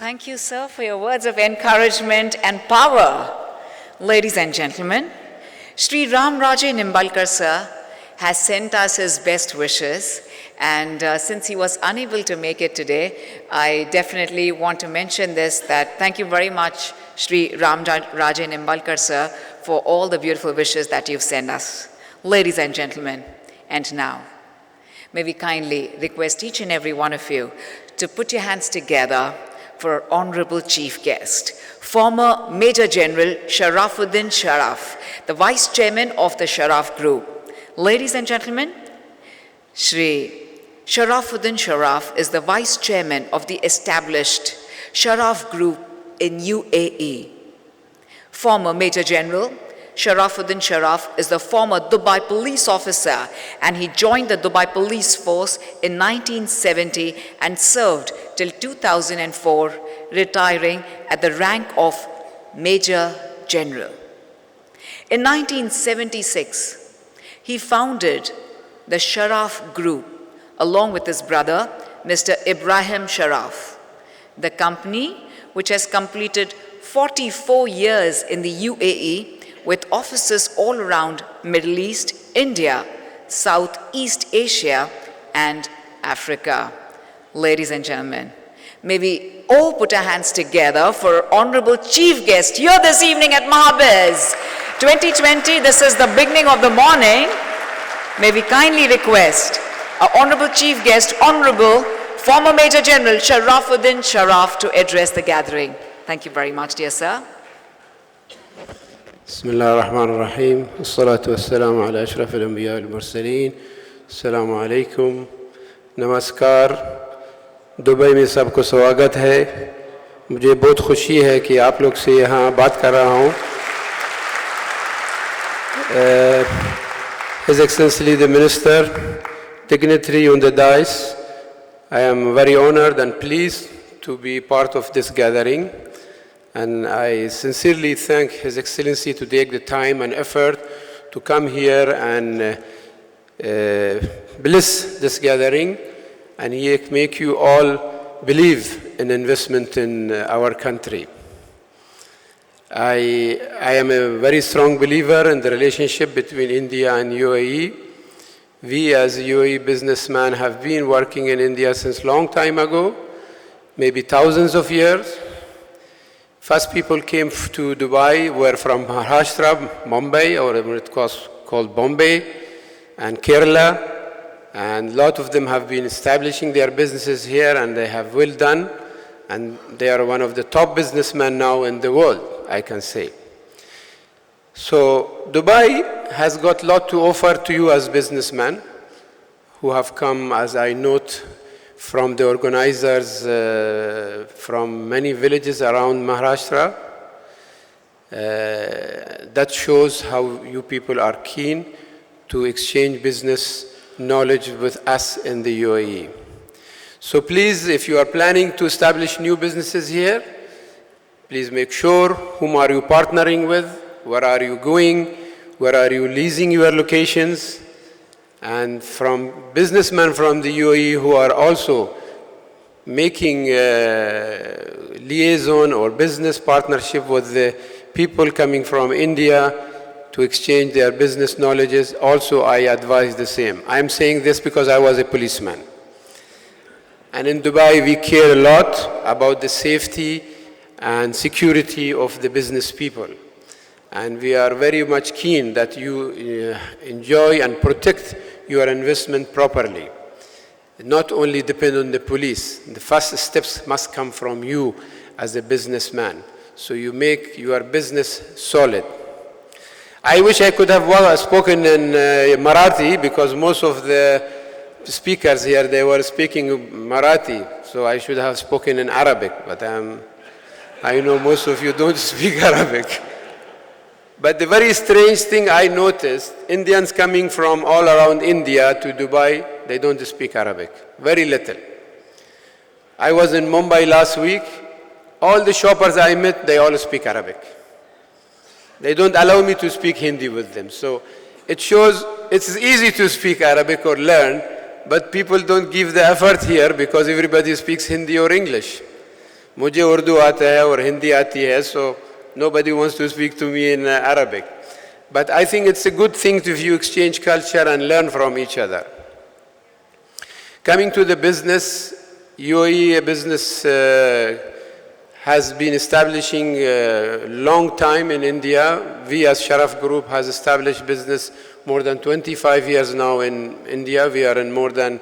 Thank you, sir, for your words of encouragement and power. Ladies and gentlemen, Sri Ram Raje Nimbalkar, sir, has sent us his best wishes. And since he was unable to make it today, I definitely want to mention this, that thank you very much, Sri Ram Raje Nimbalkar, sir, for all the beautiful wishes that you've sent us. Ladies and gentlemen, and now, may we kindly request each and every one of you to put your hands together for our honorable chief guest, former Major General Sharafuddin Sharaf, the Vice Chairman of the Sharaf Group. Ladies and gentlemen, Shri Sharafuddin Sharaf is the Vice Chairman of the established Sharaf Group in UAE. Former Major General Sharafuddin Sharaf is the former Dubai police officer, and he joined the Dubai police force in 1970 and served till 2004, retiring at the rank of Major General. In 1976, he founded the Sharaf Group along with his brother, Mr. Ibrahim Sharaf. The company, which has completed 44 years in the UAE, with offices all around Middle East, India, Southeast Asia, and Africa. Ladies and gentlemen, may we all put our hands together for our honorable chief guest here this evening at Mahabiz 2020. This is the beginning of the morning. May we kindly request our honorable chief guest, Honorable former Major General Sharafuddin Sharaf, to address the gathering. Thank you very much, dear sir. بسم الله الرحمن الرحيم والصلاة والسلام على أشرف الأنبياء والمرسلين السلام عليكم नमस्कार Dubai में सबको स्वागत है मुझे बहुत खुशी है कि आप लोग से यहाँ बात कर रहा हूँ His Excellency the Minister, dignitary on the dais, I am very honored and pleased to be part of this gathering. And I sincerely thank His Excellency to take the time and effort to come here and bless this gathering and make you all believe in investment in our country. I am a very strong believer in the relationship between India and UAE. We as UAE businessmen have been working in India since long time ago, maybe thousands of years. First people came to Dubai were from Maharashtra, Mumbai, or it was called Bombay, and Kerala. And a lot of them have been establishing their businesses here, and they have well done. And they are one of the top businessmen now in the world, I can say. So Dubai has got a lot to offer to you as businessmen who have come, as I note, from the organizers from many villages around Maharashtra. That shows how you people are keen to exchange business knowledge with us in the UAE. So please, if you are planning to establish new businesses here, please make sure whom are you partnering with, where are you going, where are you leasing your locations, and from businessmen from the UAE who are also making liaison or business partnership with the people coming from India to exchange their business knowledges, also I advise the same. I am saying this because I was a policeman. And in Dubai we care a lot about the safety and security of the business people. And we are very much keen that you enjoy and protect your investment properly. Not only depend on the police. The first steps must come from you as a businessman. So you make your business solid. I wish I could have spoken in Marathi because most of the speakers here, they were speaking Marathi. So I should have spoken in Arabic. But I know most of you don't speak Arabic. But the very strange thing I noticed, Indians coming from all around India to Dubai, they don't speak Arabic, very little. I was in Mumbai last week, all the shoppers I met, they all speak Arabic. They don't allow me to speak Hindi with them. So it shows it's easy to speak Arabic or learn, but people don't give the effort here because everybody speaks Hindi or English. मुझे उर्दू आता है और हिंदी आती है, so nobody wants to speak to me in Arabic. But I think it's a good thing if you exchange culture and learn from each other. Coming to the business, UAE business has been establishing a long time in India. We as Sharaf Group has established business more than 25 years now in India. We are in more than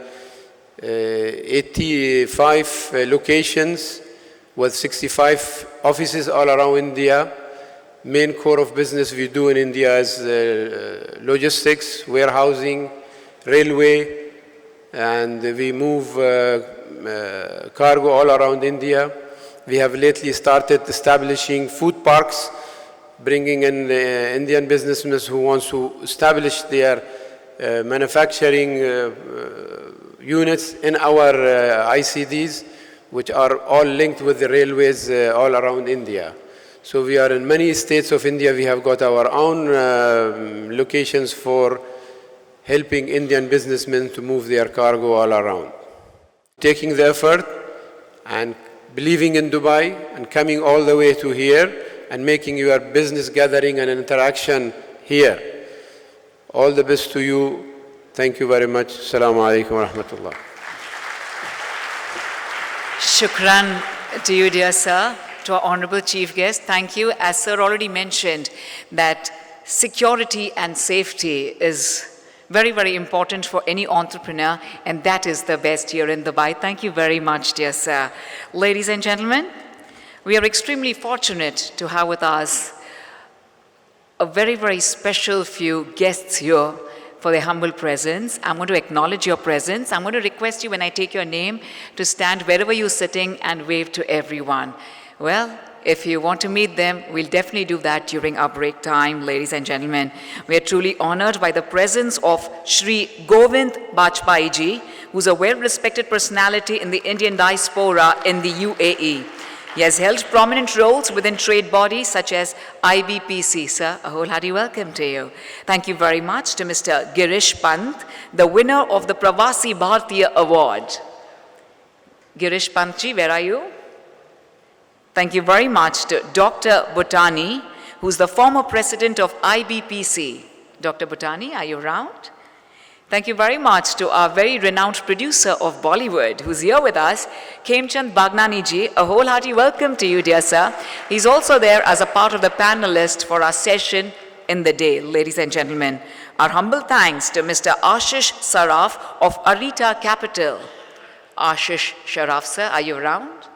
85 locations with 65 offices all around India. Main core of business we do in India is logistics, warehousing, railway, and we move cargo all around India. We have lately started establishing food parks, bringing in Indian businessmen who want to establish their manufacturing units in our ICDs, which are all linked with the railways all around India. So we are in many states of India. We have got our own locations for helping Indian businessmen to move their cargo all around. Taking the effort and believing in Dubai and coming all the way to here and making your business gathering and interaction here. All the best to you. Thank you very much. Assalamu alaikum wa rahmatullah. Shukran to you, dear sir, to our honorable chief guest. Thank you. As sir already mentioned, that security and safety is very, very important for any entrepreneur, and that is the best here in Dubai. Thank you very much, dear sir. Ladies and gentlemen, we are extremely fortunate to have with us a very, very special few guests here for their humble presence. I'm going to acknowledge your presence. I'm going to request you, when I take your name, to stand wherever you're sitting and wave to everyone. Well, if you want to meet them, we'll definitely do that during our break time, ladies and gentlemen. We are truly honored by the presence of Shri Govind Bajpayee ji, who's a well-respected personality in the Indian diaspora in the UAE. He has held prominent roles within trade bodies such as IBPC. Sir, a wholehearty welcome to you. Thank you very much to Mr. Girish Pant, the winner of the Pravasi Bharatiya Award. Girish Pant ji, where are you? Thank you very much to Dr. Bhutani, who's the former president of IBPC. Dr. Bhutani, are you around? Thank you very much to our very renowned producer of Bollywood, who's here with us, Khemchand Bhagnani ji. A wholehearty welcome to you, dear sir. He's also there as a part of the panelists for our session in the day, ladies and gentlemen. Our humble thanks to Mr. Ashish Saraf of Arita Capital. Ashish Saraf, sir, are you around?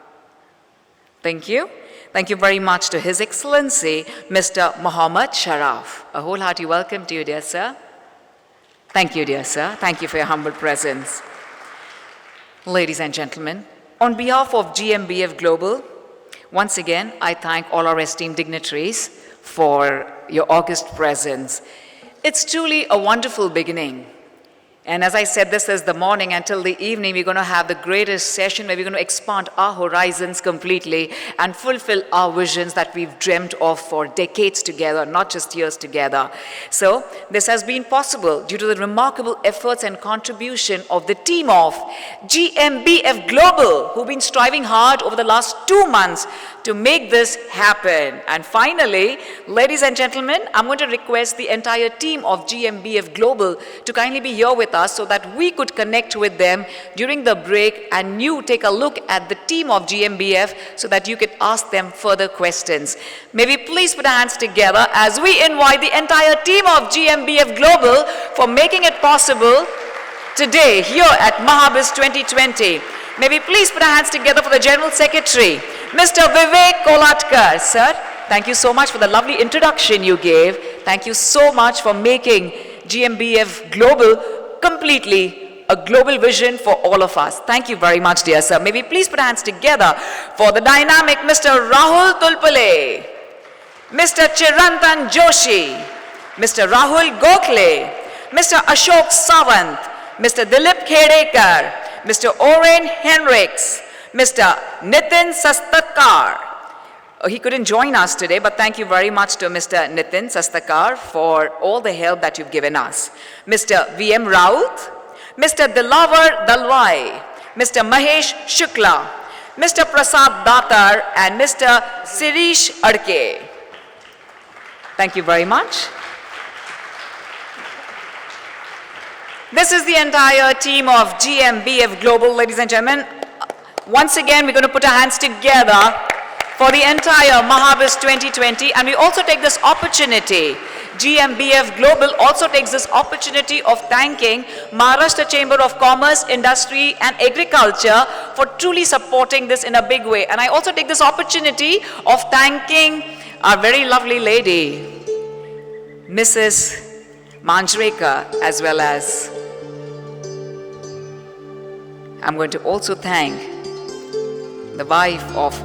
Thank you. Thank you very much to His Excellency, Mr. Muhammad Sharaf. A wholehearty welcome to you, dear sir. Thank you, dear sir. Thank you for your humble presence. Ladies and gentlemen, on behalf of GMBF Global, once again, I thank all our esteemed dignitaries for your august presence. It's truly a wonderful beginning. And as I said, this is the morning until the evening, we're going to have the greatest session where we're going to expand our horizons completely and fulfill our visions that we've dreamt of for decades together, not just years together. So this has been possible due to the remarkable efforts and contribution of the team of GMBF Global, who've been striving hard over the last 2 months to make this happen. And finally, ladies and gentlemen, I'm going to request the entire team of GMBF Global to kindly be here with us so that we could connect with them during the break, and you take a look at the team of GMBF so that you could ask them further questions. May we please put our hands together as we invite the entire team of GMBF Global for making it possible today here at Mahabiz 2020. May we please put our hands together for the General Secretary, Mr. Vivek Kolatkar. Sir, thank you so much for the lovely introduction you gave. Thank you so much for making GMBF Global completely a global vision for all of us. Thank you very much, dear sir. May we please put our hands together for the dynamic Mr. Rahul Tulpale, Mr. Chirantan Joshi, Mr. Rahul Gokhale, Mr. Ashok Sawant, Mr. Dilip Khedekar, Mr. Oren Henriks, Mr. Nitin Sastakar. He couldn't join us today, but thank you very much to Mr. Nitin Sastakar for all the help that you've given us. Mr. V.M. Raut, Mr. Dilavar Dalwai, Mr. Mahesh Shukla, Mr. Prasad Datar, and Mr. Sirish Adke. Thank you very much. This is the entire team of GMBF Global, ladies and gentlemen. Once again, we're going to put our hands together for the entire Mahabiz 2020, and we also take this opportunity, GMBF Global also takes this opportunity of thanking Maharashtra Chamber of Commerce, Industry and Agriculture for truly supporting this in a big way. And I also take this opportunity of thanking our very lovely lady, Mrs. Manjrekar, as well as I'm going to also thank the wife of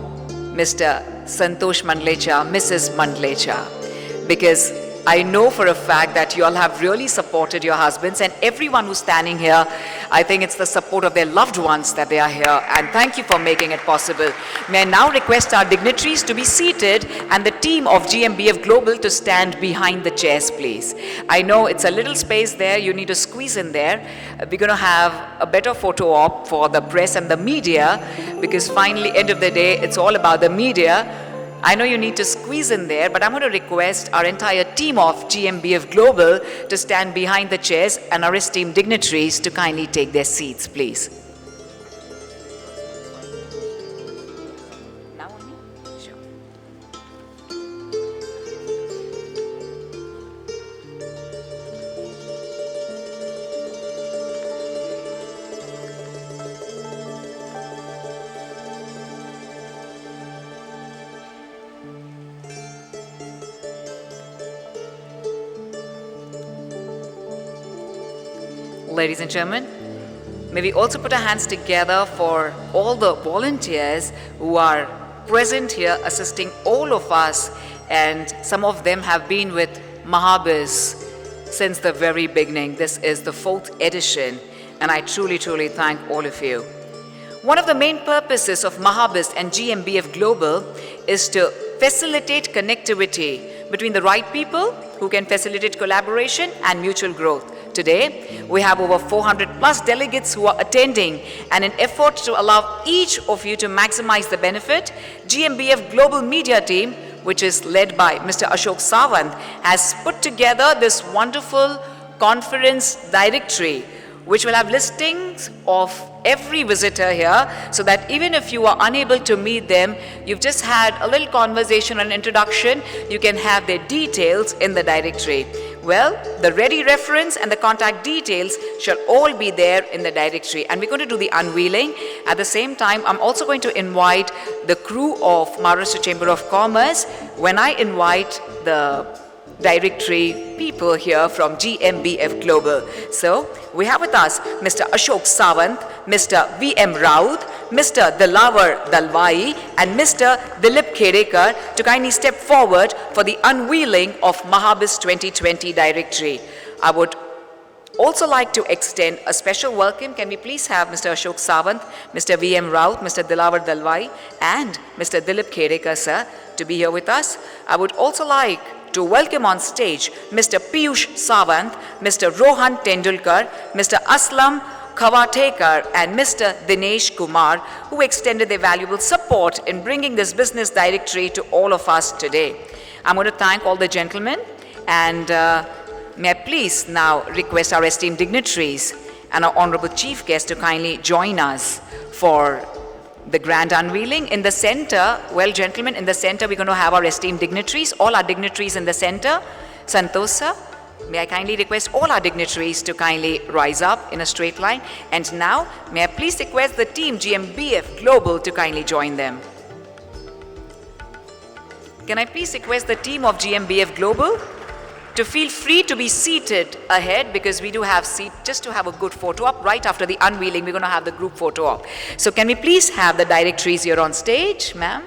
Mr. Santosh Mandlecha, Mrs. Mandlecha, because I know for a fact that you all have really supported your husbands, and everyone who's standing here, I think it's the support of their loved ones that they are here, and thank you for making it possible. May I now request our dignitaries to be seated and the team of GMBF Global to stand behind the chairs, please. I know it's a little space there, you need to squeeze in there. We're going to have a better photo op for the press and the media, because finally, end of the day, it's all about the media. I know you need to squeeze in there, but I'm going to request our entire team of GMBF Global to stand behind the chairs and our esteemed dignitaries to kindly take their seats, please. Now only? Sure. Ladies and gentlemen, may we also put our hands together for all the volunteers who are present here assisting all of us, and some of them have been with Mahabiz since the very beginning. This is the 4th edition, and I truly thank all of you. One of the main purposes of Mahabiz and GMBF Global is to facilitate connectivity between the right people who can facilitate collaboration and mutual growth. Today, we have over 400 plus delegates who are attending, and in effort to allow each of you to maximize the benefit, GMBF Global Media Team, which is led by Mr. Ashok Sawant, has put together this wonderful conference directory, which will have listings of every visitor here, so that even if you are unable to meet them, you've just had a little conversation and introduction, you can have their details in the directory. Well, the ready reference and the contact details shall all be there in the directory, and we're going to do the unveiling. At the same time, I'm also going to invite the crew of Maharashtra Chamber of Commerce when I invite the directory people here from GMBF Global. So, we have with us Mr. Ashok Sawant, Mr. V.M. Raut, Mr. Dilawar Dalwai, and Mr. Dilip Kherekar to kindly step forward for the unveiling of Mahabiz 2020 directory. I would also like to extend a special welcome. Can we please have Mr. Ashok Sawant, Mr. V.M. Raut, Mr. Dilawar Dalwai, and Mr. Dilip Kherekar, sir, to be here with us. I would also like to welcome on stage Mr. Piyush Sawant, Mr. Rohan Tendulkar, Mr. Aslam Khawatekar, and Mr. Dinesh Kumar, who extended their valuable support in bringing this business directory to all of us today. I'm going to thank all the gentlemen, and may I please now request our esteemed dignitaries and our honorable chief guest to kindly join us for the grand unveiling. In the center, well, gentlemen, in the center, we're going to have our esteemed dignitaries, all our dignitaries in the center. Santosh sir, may I kindly request all our dignitaries to kindly rise up in a straight line. And now, may I please request the team GMBF Global to kindly join them. Can I please request the team of GMBF Global to feel free to be seated ahead, because we do have seat just to have a good photo op. Right after the unveiling, we're going to have the group photo op. So can we please have the directories here on stage, ma'am?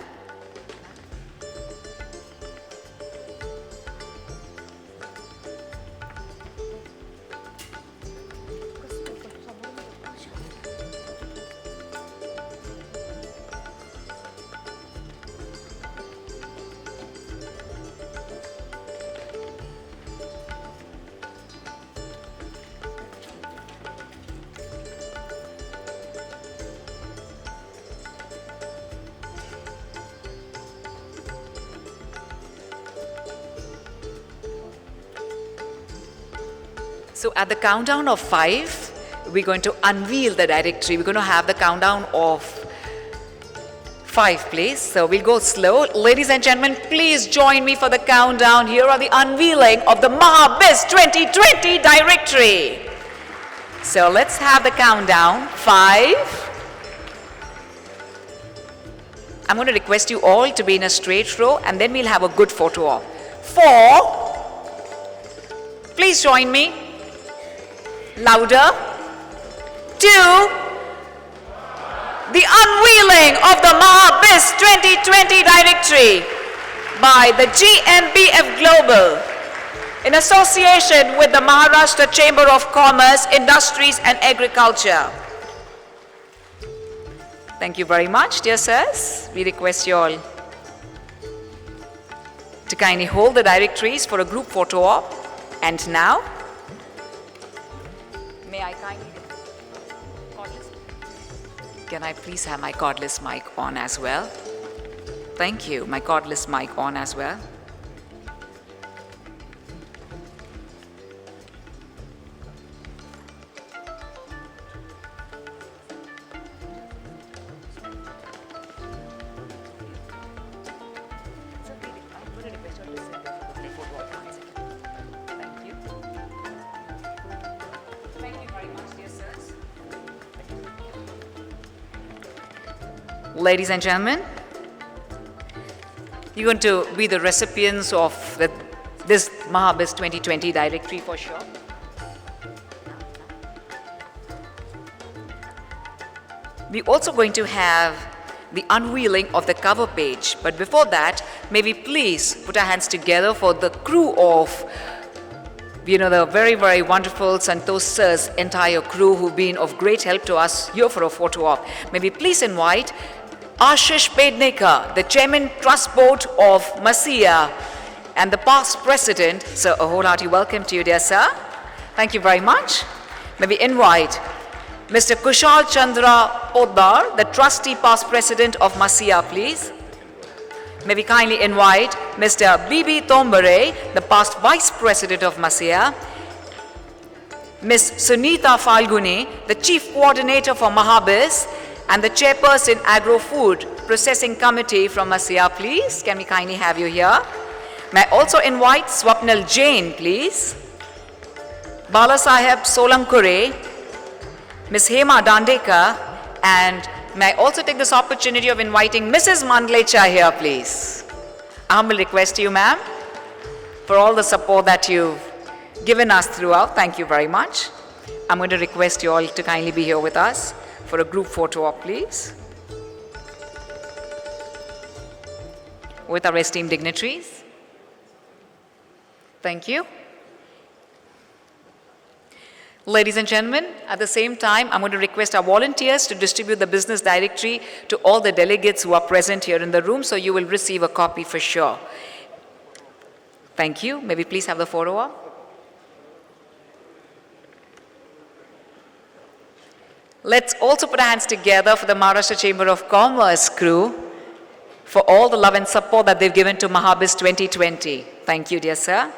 So at the countdown of 5, we're going to unveil the directory. We're going to have the countdown of 5, please. So we'll go slow. Ladies and gentlemen, please join me for the countdown. Here are the unveiling of the Mahabiz 2020 directory. So let's have the countdown. 5. I'm going to request you all to be in a straight row, and then we'll have a good photo op. 4. Please join me. Louder. 2. The unveiling of the Mahabiz 2020 directory by the GMBF Global in association with the Maharashtra Chamber of Commerce, Industries and Agriculture. Thank you very much, dear sirs. We request you all to kindly hold the directories for a group photo op. And now, may I kindly, can I please have my cordless mic on as well? Thank you, my cordless mic on as well. Ladies and gentlemen, you're going to be the recipients of this Mahabiz 2020 directory for sure. We're also going to have the unveiling of the cover page. But before that, may we please put our hands together for the crew of the very, very wonderful Santosh sir's entire crew who've been of great help to us here for a photo op. May we please invite Ashish Pednekar, the Chairman Trust Board of Masia and the past President. So a wholehearty welcome to you, dear sir. Thank you very much. May we invite Mr. Kushal Chandra Poddar, the Trustee past President of Masia, please. May we kindly invite Mr. B.B. Tombare, the past Vice President of Masia, Ms. Sunita Falguni, the Chief Coordinator for Mahabiz, and the Chairperson Agro-Food Processing Committee from Masia, please. Can we kindly have you here? May I also invite Swapnil Jain, please. Balasaheb Solankure, Ms. Hema Dandekar, and may I also take this opportunity of inviting Mrs. Mandlecha here, please. A humble request to you, ma'am, for all the support that you've given us throughout. Thank you very much. I'm going to request you all to kindly be here with us for a group photo op, please, with our esteemed dignitaries. Thank you. Ladies and gentlemen, at the same time, I'm going to request our volunteers to distribute the business directory to all the delegates who are present here in the room, so you will receive a copy for sure. Thank you. May we please have the photo op? Let's also put our hands together for the Maharashtra Chamber of Commerce crew for all the love and support that they've given to Mahabiz 2020. Thank you, dear sir.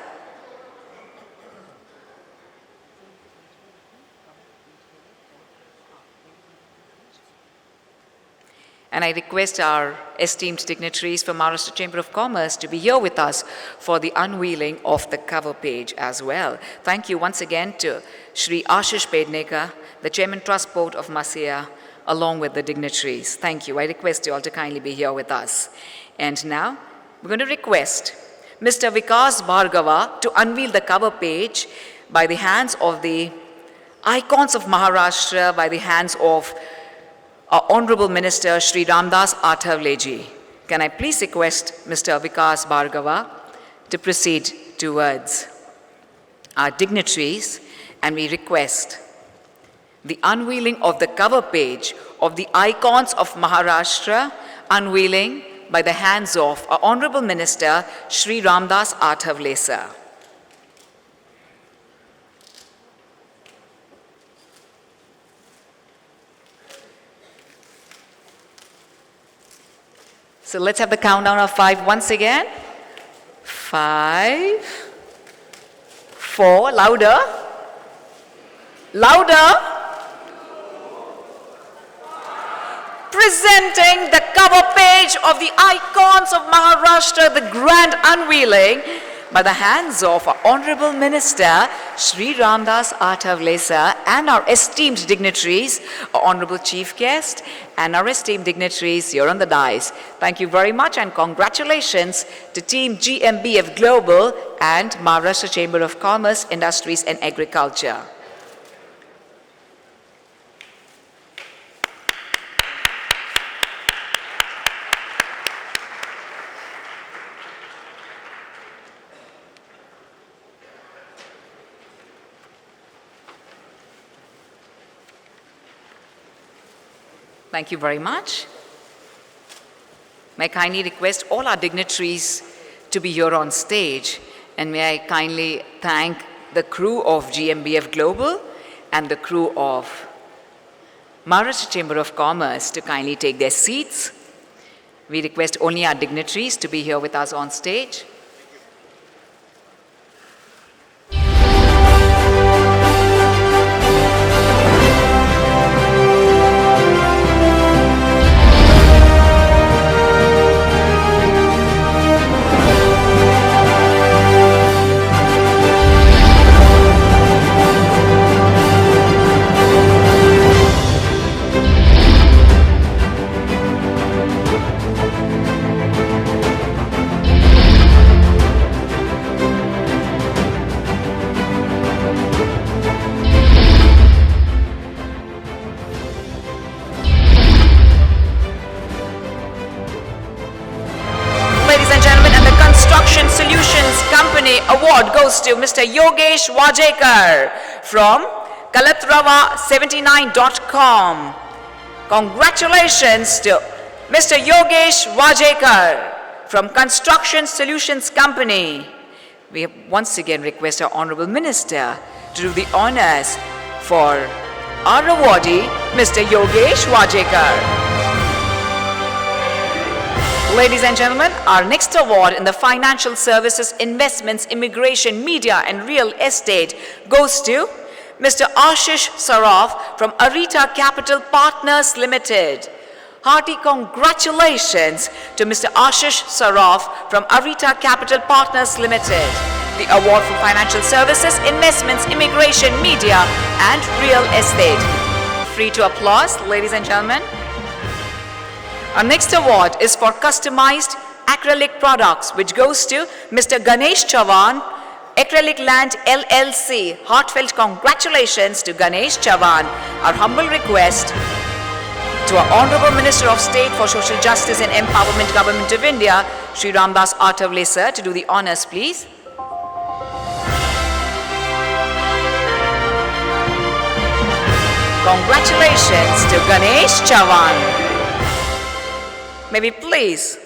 And I request our esteemed dignitaries from Maharashtra Chamber of Commerce to be here with us for the unveiling of the cover page as well. Thank you once again to Shri Ashish Pednekar, the Chairman Trust Board of Masia, along with the dignitaries. Thank you. I request you all to kindly be here with us. And now, we're going to request Mr. Vikas Bhargava to unveil the cover page by the hands of the icons of Maharashtra, by the hands of our Honorable Minister Shri Ramdas Athavleji. Can I please request Mr. Vikas Bhargava to proceed towards our dignitaries, and we request the unveiling of the cover page of the icons of Maharashtra, unveiling by the hands of our Honorable Minister Shri Ramdas Athavle sir. So let's have the countdown of 5 once again. 5, 4, louder. Louder. Presenting the cover page of the Icons of Maharashtra, the grand unveiling by the hands of our Honorable Minister, Shri Ramdas Athavale sir, and our esteemed dignitaries, our Honorable Chief Guest, and our esteemed dignitaries here on the dais. Thank you very much and congratulations to Team GMBF Global and Maharashtra Chamber of Commerce, Industries and Agriculture. Thank you very much. May I kindly request all our dignitaries to be here on stage, and may I kindly thank the crew of GMBF Global and the crew of Maharashtra Chamber of Commerce to kindly take their seats. We request only our dignitaries to be here with us on stage. Award goes to Mr. Yogesh Wajekar from Kalatrava79.com. Congratulations to Mr. Yogesh Wajekar from Construction Solutions Company. We once again request our Honorable Minister to do the honors for our awardee, Mr. Yogesh Wajekar. Ladies and gentlemen, our next award in the Financial Services, Investments, Immigration, Media and Real Estate goes to Mr. Ashish Saraf from Arita Capital Partners Limited. Hearty congratulations to Mr. Ashish Saraf from Arita Capital Partners Limited. The award for Financial Services, Investments, Immigration, Media and Real Estate. Free to applause, ladies and gentlemen. Our next award is for customized acrylic products, which goes to Mr. Ganesh Chavan, Acrylic Land LLC. Heartfelt congratulations to Ganesh Chavan. Our humble request to our Honorable Minister of State for Social Justice and Empowerment, Government of India, Shri Ramdas Athavale sir, to do the honors, please. Congratulations to Ganesh Chavan. May we please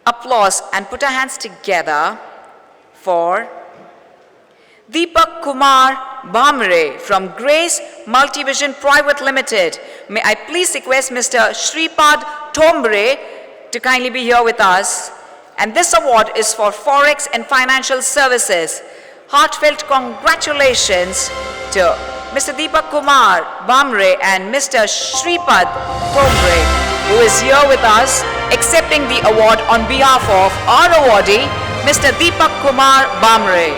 applause and put our hands together for Deepak Kumar Bhamre from Grace Multivision Private Limited. May I please request Mr. Shripad Tombre to kindly be here with us. And this award is for Forex and Financial Services. Heartfelt congratulations to Mr. Deepak Kumar Bhamre and Mr. Shripad Tombre, who is here with us accepting the award on behalf of our awardee, Mr. Deepak Kumar Bhamre.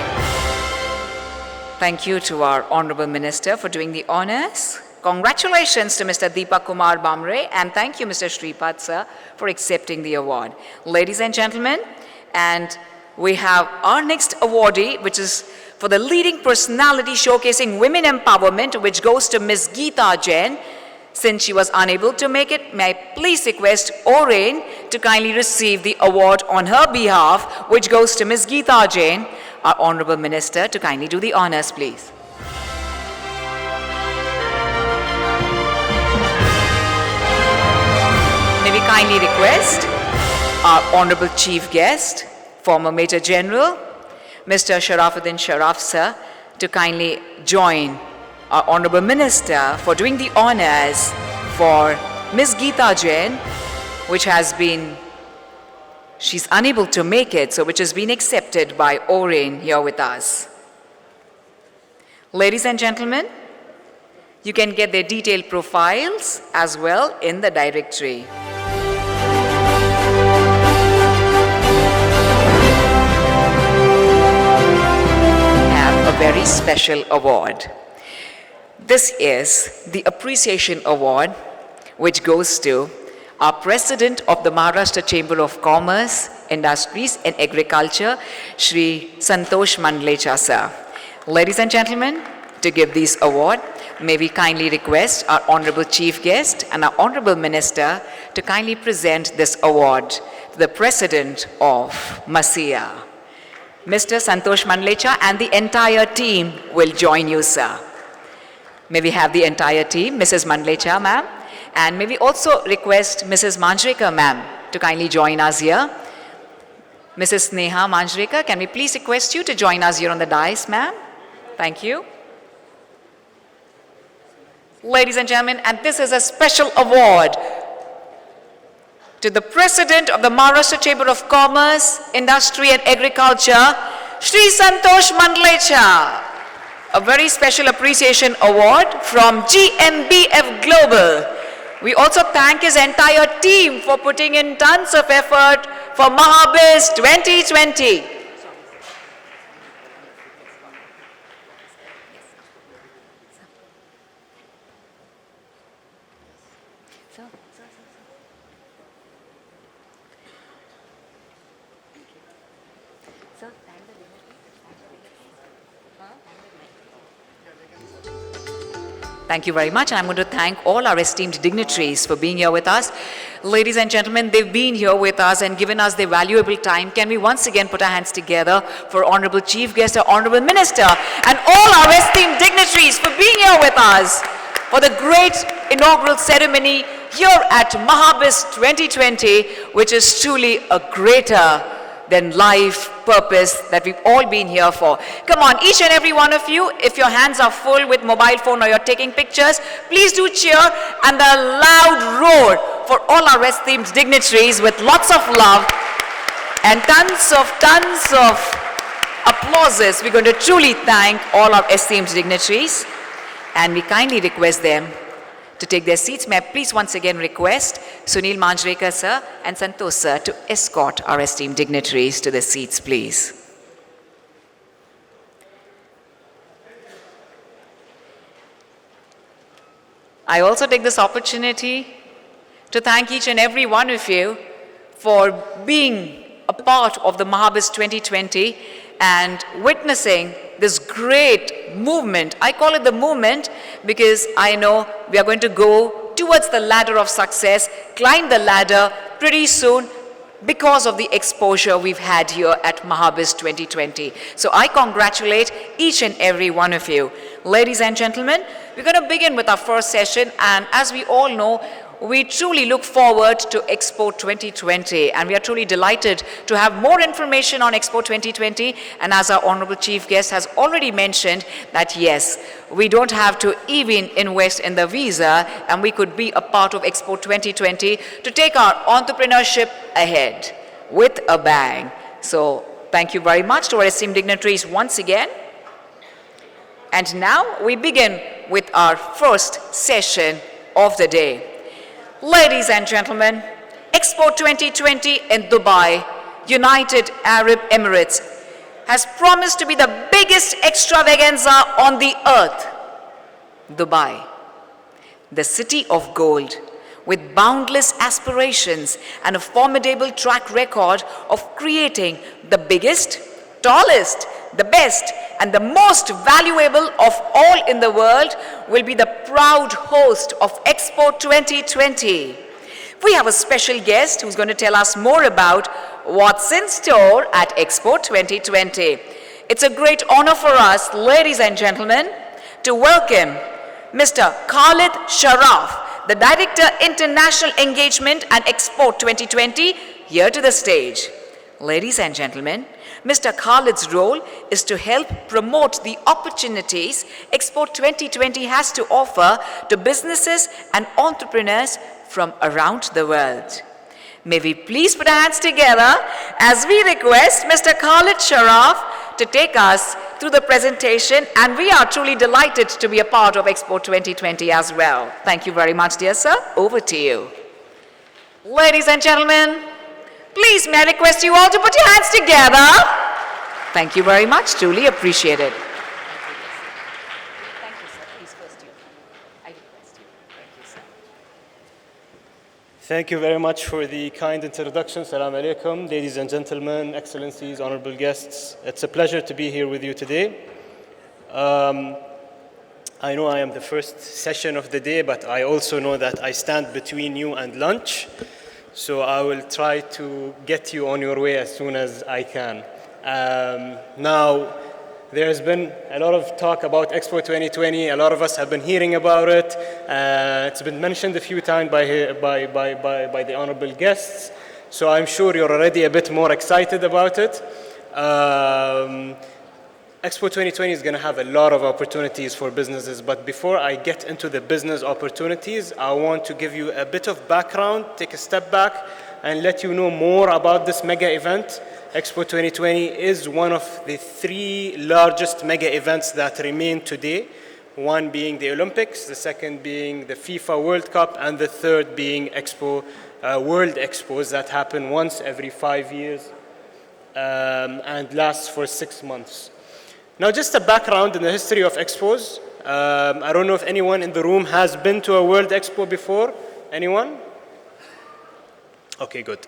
Thank you to our Honorable Minister for doing the honors. Congratulations to Mr. Deepak Kumar Bhamre, and thank you, Mr. Shripad sir, for accepting the award. Ladies and gentlemen, and we have our next awardee, which is for the leading personality showcasing women empowerment, which goes to Ms. Geeta Jain. Since she was unable to make it, may I please request Oren to kindly receive the award on her behalf, which goes to Ms. Geeta Jain, our Honorable Minister, to kindly do the honors, please. May we kindly request our Honorable Chief Guest, former Major General, Mr. Sharafuddin Sharaf sir, to kindly join our Honorable Minister for doing the honors for Ms. Geeta Jain, which has been, she's unable to make it, so which has been accepted by Oren here with us. Ladies and gentlemen, You can get their detailed profiles as well in the directory. Have a very special award. This is the Appreciation Award, which goes to our President of the Maharashtra Chamber of Commerce, Industries and Agriculture, Shri Santosh Mandlecha sir. Ladies and gentlemen, to give this award, may we kindly request our Honorable Chief Guest and our Honorable Minister to kindly present this award to the President of MASIA. Mr. Santosh Mandlecha and the entire team will join you, sir. May we have the entire team, Mrs. Mandlecha, ma'am, and may we also request Mrs. Manjrekar, ma'am, to kindly join us here. Mrs. Sneha Manjrekar, can we please request you to join us here on the dais, ma'am? Thank you. Ladies and gentlemen, and this is a special award to the President of the Maharashtra Chamber of Commerce, Industry and Agriculture, Shri Santosh Mandlecha. A very special appreciation award from GMBF Global. We also thank his entire team for putting in tons of effort for Mahabiz 2020. Thank you very much. And I'm going to thank all our esteemed dignitaries for being here with us. Ladies and gentlemen, they've been here with us and given us their valuable time. Can we once again put our hands together for Honorable Chief Guest, our Honorable Minister, and all our esteemed dignitaries for being here with us for the great inaugural ceremony here at Mahabiz 2020, which is truly a greater than life purpose that we've all been here for. Come on, each and every one of you, if your hands are full with mobile phone or you're taking pictures, please do cheer and a loud roar for all our esteemed dignitaries with lots of love and tons of applauses. We're going to truly thank all our esteemed dignitaries, and we kindly request them to take their seats. May I please once again request Sunil Manjrekar sir and Santosh sir to escort our esteemed dignitaries to their seats, please. I also take this opportunity to thank each and every one of you for being a part of the Mahabiz 2020 and witnessing this great movement. I call it the movement because I know we are going to go towards the ladder of success, climb the ladder pretty soon because of the exposure we've had here at Mahabiz 2020. So I congratulate each and every one of you. Ladies and gentlemen, we're going to begin with our first session, and as we all know, we truly look forward to Expo 2020, and we are truly delighted to have more information on Expo 2020. And as our Honorable Chief Guest has already mentioned that yes, we don't have to even invest in the visa, and we could be a part of Expo 2020 to take our entrepreneurship ahead with a bang. So thank you very much to our esteemed dignitaries once again. And now we begin with our first session of the day. Ladies and gentlemen, Expo 2020 in Dubai, United Arab Emirates, has promised to be the biggest extravaganza on the earth. Dubai, the city of gold, with boundless aspirations and a formidable track record of creating the biggest, tallest, the best, and the most valuable of all in the world, will be the proud host of Expo 2020. We have a special guest who's going to tell us more about what's in store at Expo 2020. It's a great honor for us, ladies and gentlemen, to welcome Mr. Khalid Sharaf, the Director, International Engagement and Expo 2020, here to the stage. Ladies and gentlemen, Mr. Khalid's role is to help promote the opportunities Expo 2020 has to offer to businesses and entrepreneurs from around the world. May we please put our hands together as we request Mr. Khalid Sharaf to take us through the presentation, and we are truly delighted to be a part of Expo 2020 as well. Thank you very much, dear sir. Over to you. Ladies and gentlemen, please may I request you all to put your hands together. Thank you very much, truly appreciate it. Thank you, sir. Please first you. I request you. Thank you, sir. Thank you very much for the kind introduction. Assalamu alaikum, ladies and gentlemen, excellencies, honorable guests. It's a pleasure to be here with you today. I know I am the first session of the day, but I also know that I stand between you and lunch. So I will try to get you on your way as soon as I can. Now, there's been a lot of talk about Expo 2020. A lot of us have been hearing about it. It's been mentioned a few times by the honorable guests. So I'm sure you're already a bit more excited about it. Expo 2020 is going to have a lot of opportunities for businesses. But before I get into the business opportunities, I want to give you a bit of background, take a step back, and let you know more about this mega event. Expo 2020 is one of the 3 largest mega events that remain today. One being the Olympics, the second being the FIFA World Cup, and the third being World Expos that happen once every 5 years and lasts for 6 months. Now, just a background in the history of expos. I don't know if anyone in the room has been to a World Expo before. Anyone? Okay, good.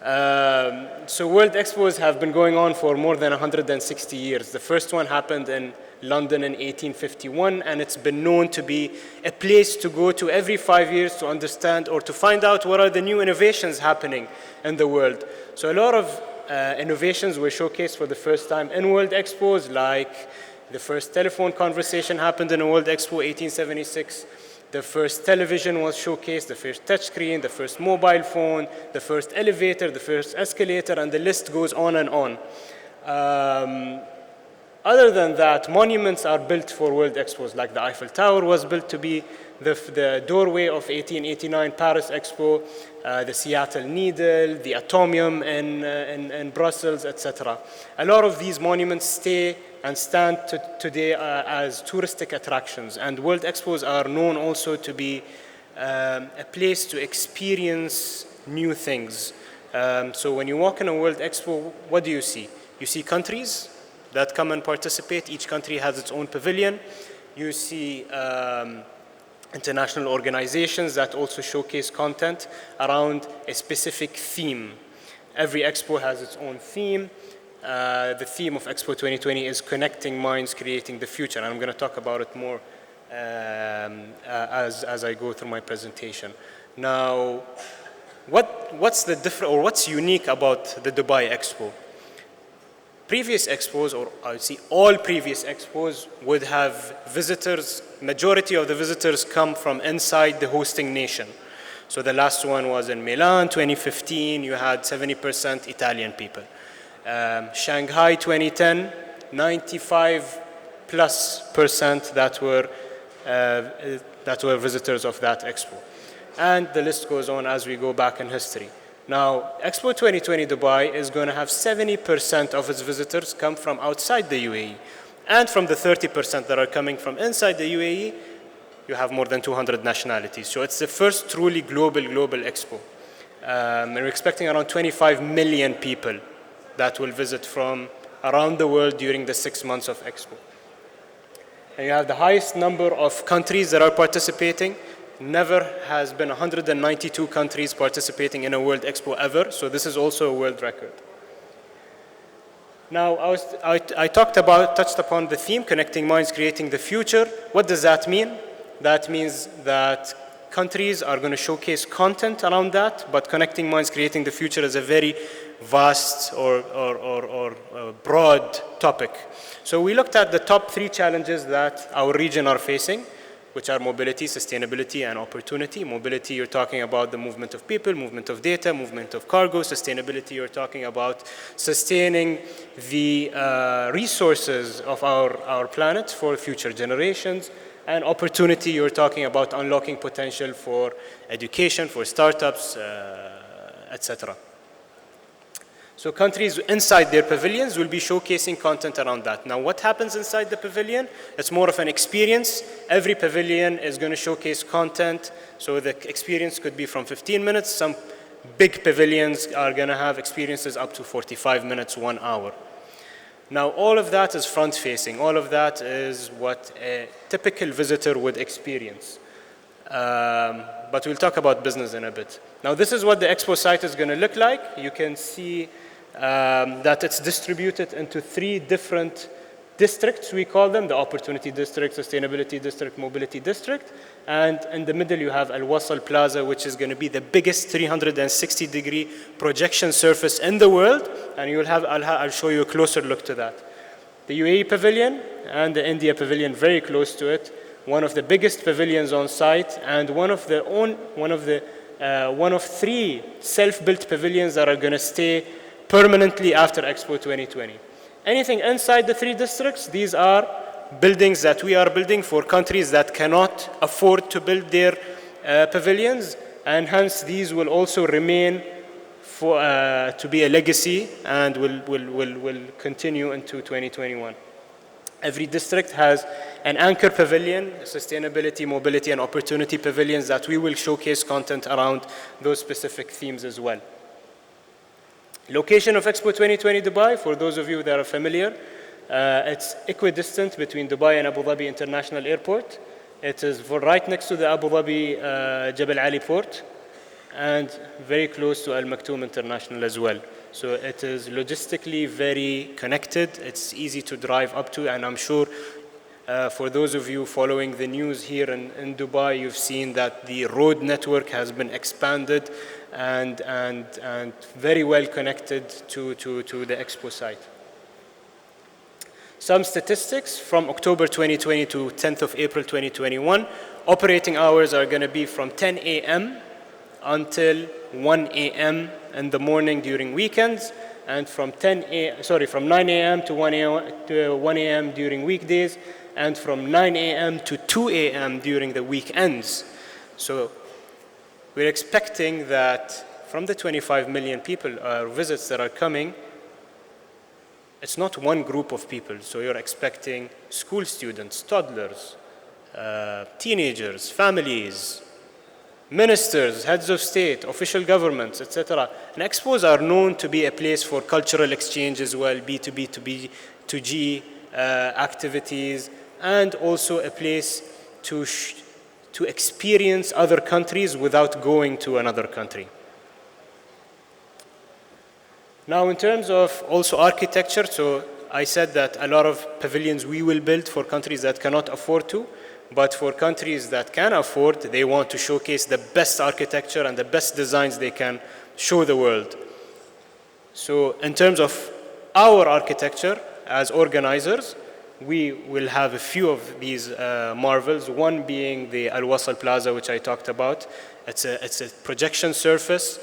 So World Expos have been going on for more than 160 years. The first one happened in London in 1851, and it's been known to be a place to go to every 5 years to understand or to find out what are the new innovations happening in the world. So a lot of innovations were showcased for the first time in World Expos, like the first telephone conversation happened in a World Expo 1876. The first television was showcased, the first touchscreen, the first mobile phone, the first elevator, the first escalator, and the list goes on and on. Other than that, monuments are built for World Expos, like the Eiffel Tower was built to be the doorway of 1889 Paris Expo, the Seattle Needle, the Atomium in Brussels, etc. A lot of these monuments stay and stand today as touristic attractions. And World Expos are known also to be a place to experience new things. So when you walk in a World Expo, what do you see? You see countries that come and participate. Each country has its own pavilion. You see international organizations that also showcase content around a specific theme. Every expo has its own theme. The theme of Expo 2020 is connecting minds, creating the future. And I'm going to talk about it more as I go through my presentation. Now, what's the different, or what's unique about the Dubai Expo? Previous expos, or I would say all previous expos, would have visitors. Majority of the visitors come from inside the hosting nation. So the last one was in Milan, 2015. You had 70% Italian people. Shanghai 2010, 95+% that were visitors of that expo. And the list goes on as we go back in history. Now, Expo 2020 Dubai is going to have 70% of its visitors come from outside the UAE. And from the 30% that are coming from inside the UAE, you have more than 200 nationalities. So it's the first truly global expo. We're expecting around 25 million people that will visit from around the world during the 6 months of Expo. And you have the highest number of countries that are participating. Never has been 192 countries participating in a World Expo ever, so this is also a world record. Now, I touched upon the theme, connecting minds, creating the future. What does that mean? That means that countries are going to showcase content around that, but connecting minds, creating the future is a very vast or broad topic. So we looked at the top 3 challenges that our region are facing, which are mobility, sustainability, and opportunity. Mobility, you're talking about the movement of people, movement of data, movement of cargo. Sustainability, you're talking about sustaining the resources of our planet for future generations. And opportunity, you're talking about unlocking potential for education, for startups, etc. So countries inside their pavilions will be showcasing content around that. Now, what happens inside the pavilion? It's more of an experience. Every pavilion is going to showcase content. So the experience could be from 15 minutes. Some big pavilions are going to have experiences up to 45 minutes, 1 hour. Now, all of that is front-facing. All of that is what a typical visitor would experience. But we'll talk about business in a bit. Now, this is what the expo site is going to look like. You can see that it's distributed into 3 different districts, we call them, the Opportunity District, Sustainability District, Mobility District. And in the middle, you have Al Wasl Plaza, which is going to be the biggest 360-degree projection surface in the world. And you'll have, I'll show you a closer look to that. The UAE Pavilion and the India Pavilion very close to it. One of the biggest pavilions on site, and one of 3 self-built pavilions that are going to stay permanently after Expo 2020. Anything inside the 3 districts, these are buildings that we are building for countries that cannot afford to build their pavilions, and hence these will also remain to be a legacy and will continue into 2021. Every district has an anchor pavilion, sustainability, mobility, and opportunity pavilions that we will showcase content around those specific themes as well. Location of Expo 2020 Dubai, for those of you that are familiar, it's equidistant between Dubai and Abu Dhabi International Airport. It is right next to the Abu Dhabi Jebel Ali port and very close to Al Maktoum International as well. So it is logistically very connected. It's easy to drive up to, and I'm sure for those of you following the news here in Dubai, you've seen that the road network has been expanded and very well connected to the expo site. Some statistics from October 2020 to 10th of April 2021. Operating hours are going to be from 10 a.m. until 1 a.m. in the morning during weekends, and from 9 a.m. to 1 a.m. during weekdays, and from 9 a.m. to 2 a.m. during the weekends. So we're expecting that from the 25 million people visits that are coming, it's not one group of people. So you're expecting school students, toddlers, teenagers, families, ministers, heads of state, official governments, etc. And expos are known to be a place for cultural exchange as well, B2B to B2G activities, and also a place to experience other countries without going to another country. Now, in terms of also architecture, so I said that a lot of pavilions we will build for countries that cannot afford to, but for countries that can afford, they want to showcase the best architecture and the best designs they can show the world. So in terms of our architecture as organizers, we will have a few of these marvels, one being the Al Wasl Plaza, which I talked about. It's a projection surface,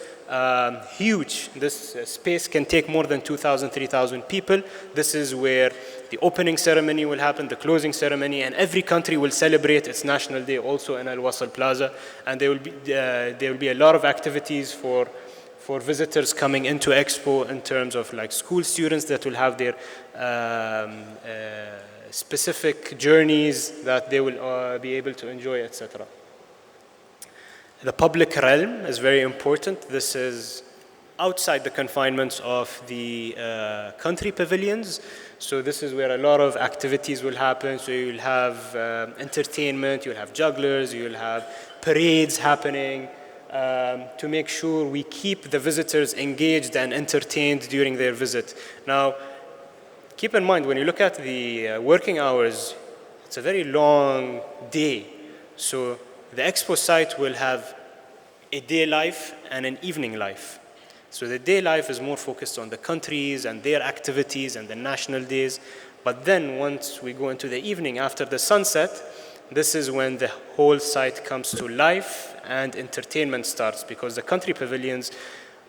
huge. This space can take more than 2,000, 3,000 people. This is where the opening ceremony will happen, the closing ceremony, and every country will celebrate its National Day also in Al Wasl Plaza. And there will be a lot of activities for visitors coming into Expo in terms of like school students that will have their specific journeys that they will be able to enjoy, etc. The public realm is very important. This is outside the confinements of the country pavilions. So this is where a lot of activities will happen. So you'll have entertainment, you'll have jugglers, you'll have parades happening to make sure we keep the visitors engaged and entertained during their visit. Now, keep in mind, when you look at the working hours, it's a very long day. So the expo site will have a day life and an evening life. So the day life is more focused on the countries and their activities and the national days. But then once we go into the evening after the sunset, this is when the whole site comes to life and entertainment starts, because the country pavilions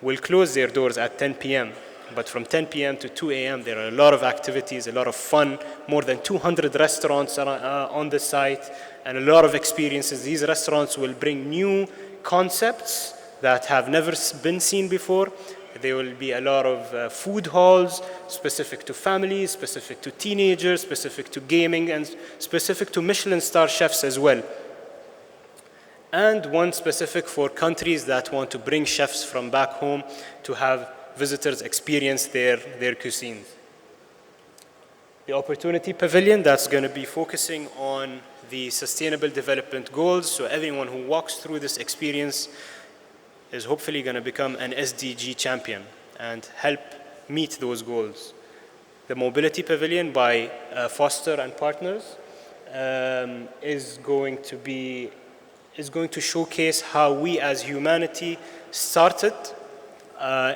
will close their doors at 10 p.m. But from 10 p.m. to 2 a.m. there are a lot of activities, a lot of fun, more than 200 restaurants on the site, and a lot of experiences. These restaurants will bring new concepts that have never been seen before. There will be a lot of food halls specific to families, specific to teenagers, specific to gaming, and specific to Michelin star chefs as well. And one specific for countries that want to bring chefs from back home to have visitors experience their cuisines. The Opportunity Pavilion, that's going to be focusing on the Sustainable Development Goals. So everyone who walks through this experience is hopefully going to become an SDG champion and help meet those goals. The Mobility Pavilion by Foster and Partners is going to showcase how we as humanity started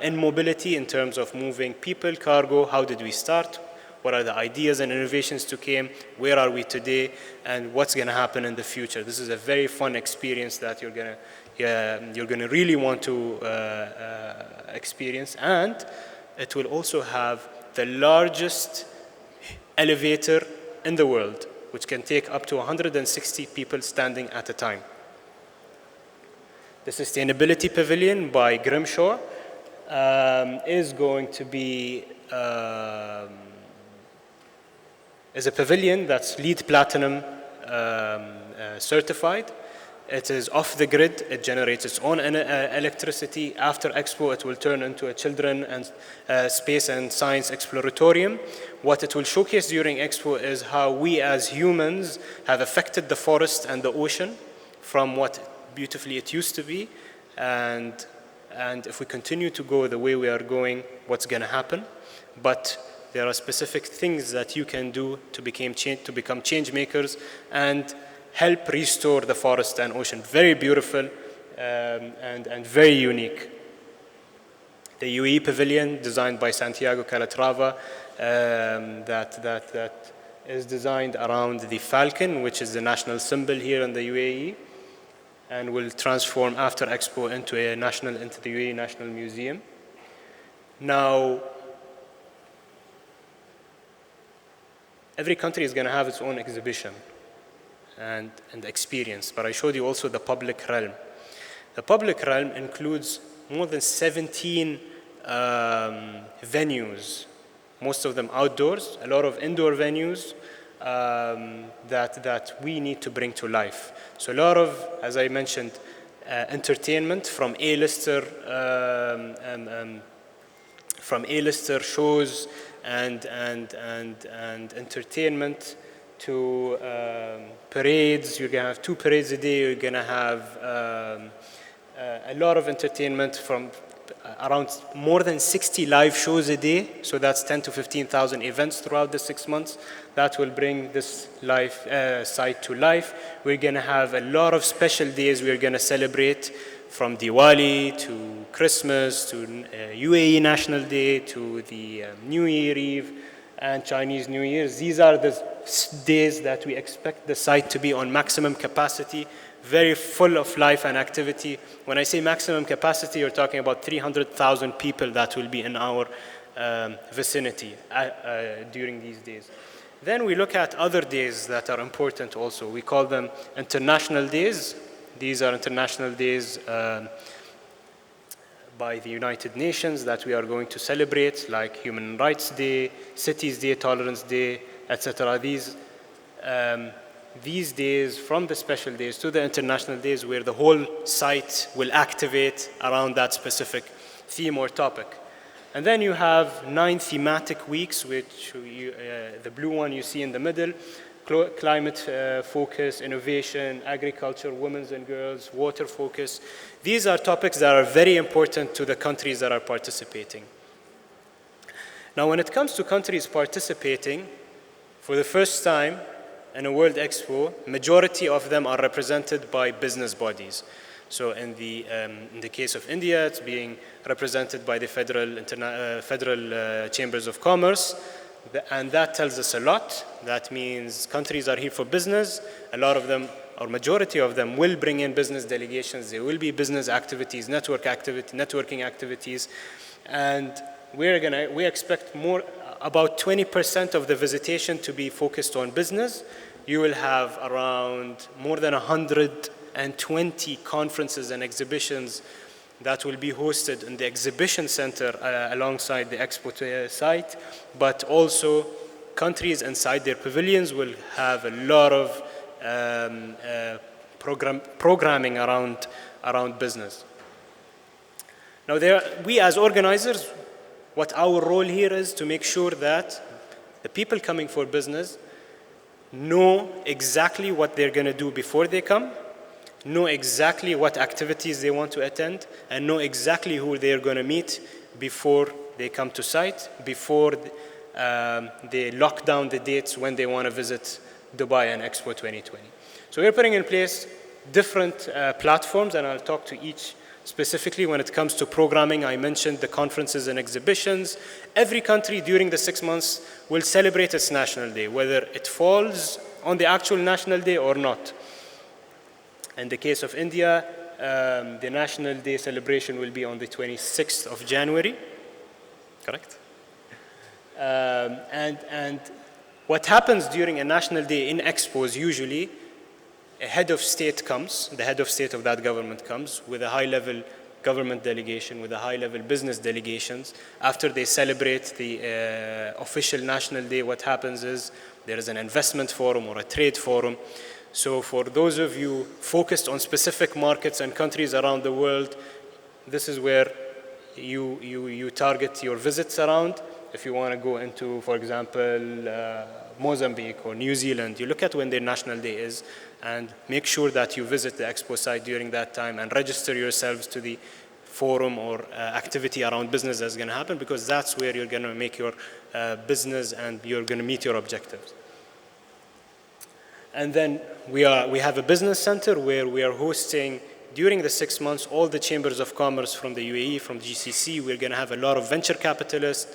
in mobility in terms of moving people, cargo. How did we start? What are the ideas and innovations to came? Where are we today? And what's going to happen in the future? This is a very fun experience that you're going to really want to experience. And it will also have the largest elevator in the world, which can take up to 160 people standing at a time. The Sustainability Pavilion by Grimshaw is going to be is a pavilion that's LEED Platinum certified. It is off the grid. It generates its own electricity. After Expo, it will turn into a children and space and science exploratorium. What it will showcase during Expo is how we as humans have affected the forest and the ocean from what beautifully it used to be. And if we continue to go the way we are going, what's going to happen? But there are specific things that you can do to become change makers and help restore the forest and ocean. Very beautiful and very unique. The UAE Pavilion, designed by Santiago Calatrava, that is designed around the falcon, which is the national symbol here in the UAE, and will transform after Expo into the UAE National Museum. Now, every country is going to have its own exhibition and experience, but I showed you also the public realm. The public realm includes more than 17 venues, most of them outdoors, a lot of indoor venues that we need to bring to life. So a lot of, as I mentioned, entertainment from A-lister shows and entertainment to parades. You're going to have 2 parades a day. You're going to have a lot of entertainment from around more than 60 live shows a day. So that's 10 to 15,000 events throughout the 6 months. That will bring this site to life. We're going to have a lot of special days we're going to celebrate, from Diwali to Christmas to UAE National Day to the New Year Eve and Chinese New Year. These are the days that we expect the site to be on maximum capacity, very full of life and activity. When I say maximum capacity, you're talking about 300,000 people that will be in our vicinity during these days. Then we look at other days that are important also. We call them international days. These are international days by the United Nations that we are going to celebrate, like Human Rights Day, Cities Day, Tolerance Day, etc. These days, from the special days to the international days, where the whole site will activate around that specific theme or topic. And then you have 9 thematic weeks, which the blue one you see in the middle: climate focus, innovation, agriculture, women and girls, water focus. These are topics that are very important to the countries that are participating. Now, when it comes to countries participating, for the first time in a World Expo, majority of them are represented by business bodies. So in the case of India, it's being represented by the Federal Chambers of Commerce. And that tells us a lot. That means countries are here for business. A lot of them, or majority of them, will bring in business delegations. There will be business activities, networking activities. And we expect about 20% of the visitation to be focused on business. You will have around more than 120 conferences and exhibitions that will be hosted in the exhibition center alongside the expo site, but also countries inside their pavilions will have a lot of programming around business. Now, we as organizers, what our role here is to make sure that the people coming for business know exactly what they're going to do before they come, know exactly what activities they want to attend, and know exactly who they're going to meet before they come to site, before they lock down the dates when they want to visit Dubai and Expo 2020. So we're putting in place different platforms, and I'll talk to each specifically. When it comes to programming, I mentioned the conferences and exhibitions. Every country during the 6 months will celebrate its national day, whether it falls on the actual national day or not. In the case of India, the National Day celebration will be on the 26th of January, correct? And what happens during a National Day in expos, usually a head of state comes, the head of state of that government comes with a high-level government delegation, with a high-level business delegations. After they celebrate the official National Day, what happens is there is an investment forum or a trade forum. So for those of you focused on specific markets and countries around the world, this is where you target your visits around. If you want to go into, for example, Mozambique or New Zealand, you look at when their National Day is and make sure that you visit the expo site during that time and register yourselves to the forum or activity around business that's going to happen, because that's where you're going to make your business and you're going to meet your objectives. And then we have a business center where we are hosting, during the 6 months, all the chambers of commerce from the UAE, from GCC. We're going to have a lot of venture capitalist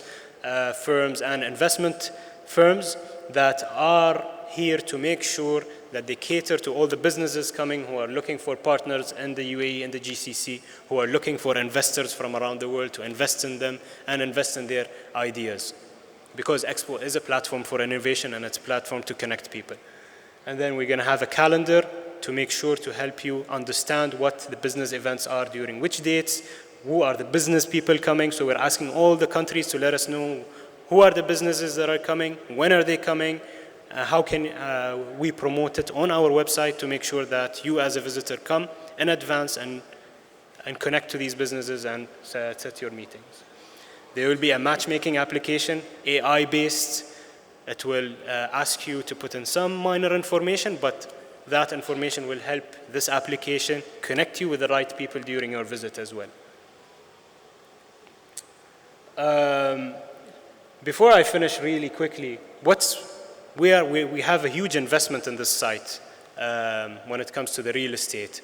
firms and investment firms that are here to make sure that they cater to all the businesses coming who are looking for partners in the UAE and the GCC, who are looking for investors from around the world to invest in them and invest in their ideas. Because Expo is a platform for innovation and it's a platform to connect people. And then we're going to have a calendar to make sure to help you understand what the business events are during which dates, who are the business people coming. So we're asking all the countries to let us know who are the businesses that are coming, when are they coming, how can we promote it on our website to make sure that you as a visitor come in advance and connect to these businesses and set your meetings. There will be a matchmaking application, AI-based. It will ask you to put in some minor information, but that information will help this application connect you with the right people during your visit as well. Before I finish really quickly, we have a huge investment in this site when it comes to the real estate.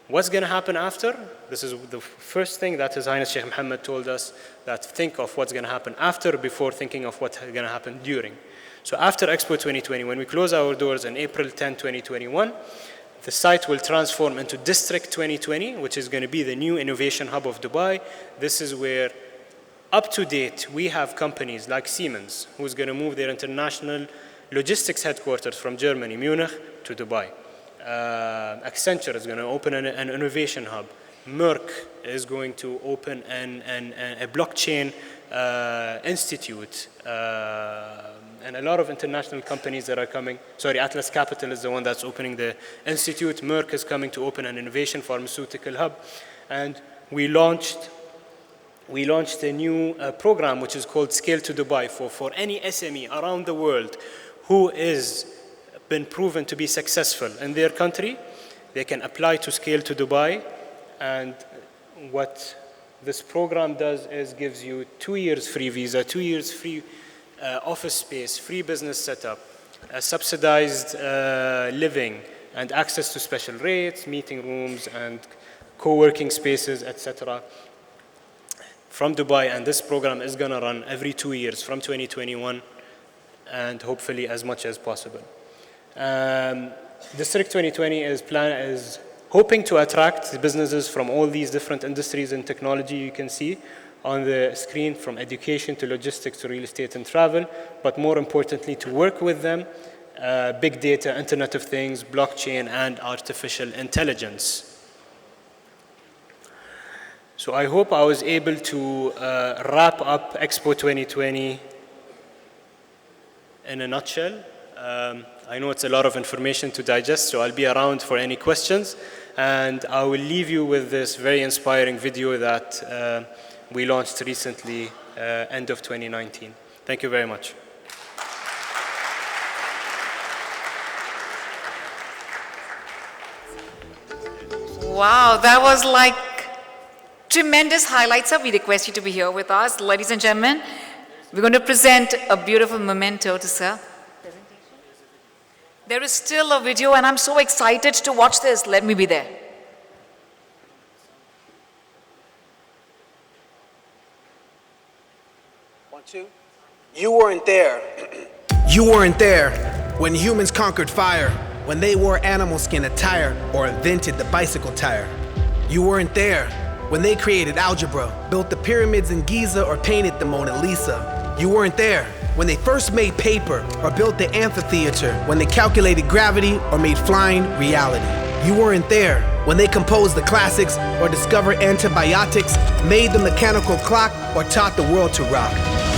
What's going to happen after? This is the first thing that His Highness Sheikh Mohammed told us, that think of what's going to happen after before thinking of what's going to happen during. So after Expo 2020, when we close our doors on April 10, 2021, the site will transform into District 2020, which is going to be the new innovation hub of Dubai. This is where, up to date, we have companies like Siemens, who's going to move their international logistics headquarters from Germany, Munich, to Dubai. Accenture is going to open an innovation hub. Merck is going to open a blockchain institute. And a lot of international companies that are coming. Sorry, Atlas Capital is the one that's opening the institute. Merck is coming to open an innovation pharmaceutical hub. And we launched a new program which is called Scale to Dubai for any SME around the world who is been proven to be successful in their country. They can apply to Scale to Dubai, and what this program does is gives you 2 years free visa, 2 years free office space, free business setup, subsidized living, and access to special rates, meeting rooms, and co-working spaces, etc. from Dubai. And this program is going to run every 2 years from 2021 and hopefully as much as possible. District 2020 is hoping to attract the businesses from all these different industries and technology you can see on the screen, from education to logistics to real estate and travel, but more importantly to work with them, big data, Internet of Things, blockchain, and artificial intelligence. So I hope I was able to wrap up Expo 2020 in a nutshell. I know it's a lot of information to digest, so I'll be around for any questions. And I will leave you with this very inspiring video that we launched recently, end of 2019. Thank you very much. Wow, that was like tremendous highlights. Sir, we request you to be here with us. Ladies and gentlemen, we're going to present a beautiful memento to sir. There is still a video and I'm so excited to watch this. Let me be there. One, two. You weren't there. You weren't there when humans conquered fire, when they wore animal skin attire or invented the bicycle tire. You weren't there when they created algebra, built the pyramids in Giza or painted the Mona Lisa. You weren't there when they first made paper or built the amphitheater, when they calculated gravity or made flying reality. You weren't there when they composed the classics or discovered antibiotics, made the mechanical clock, or taught the world to rock.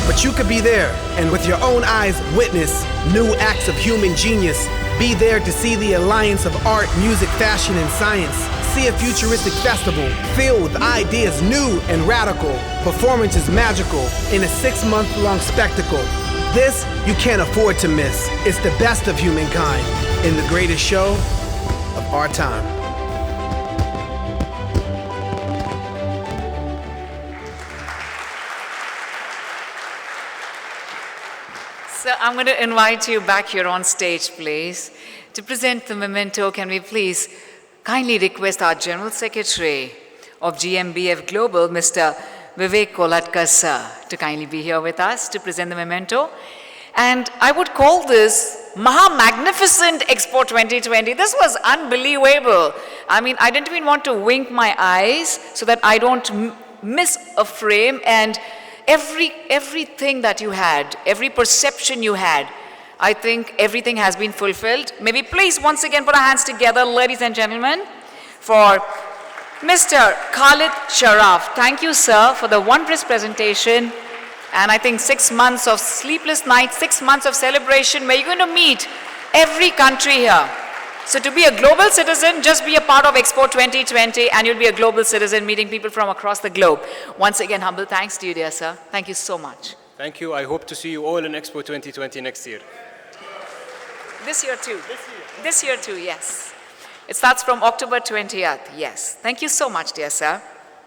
But you could be there and with your own eyes witness new acts of human genius. Be there to see the alliance of art, music, fashion, and science. See a futuristic festival filled with ideas new and radical. Performances magical in a 6-month-long spectacle. This you can't afford to miss. It's the best of humankind in the greatest show of our time. So I'm going to invite you back here on stage, please. To present the memento, can we please kindly request our General Secretary of GMBF Global, Mr. Vivek Kolatkar, sir, to kindly be here with us to present the memento. And I would call this Magnificent Expo 2020. This was unbelievable. I mean, I didn't even want to wink my eyes so that I don't miss a frame, and everything that you had, every perception you had, I think everything has been fulfilled. Maybe please once again put our hands together, ladies and gentlemen, for Mr. Khalid Sharaf. Thank you, sir, for the wondrous presentation. And I think 6 months of sleepless nights, 6 months of celebration, where you're going to meet every country here. So to be a global citizen, just be a part of Expo 2020 and you'll be a global citizen meeting people from across the globe. Once again, humble thanks to you, dear sir. Thank you so much. Thank you. I hope to see you all in Expo 2020 next year. This year too. This year too, yes. It starts from October 20th, yes. Thank you so much, dear sir.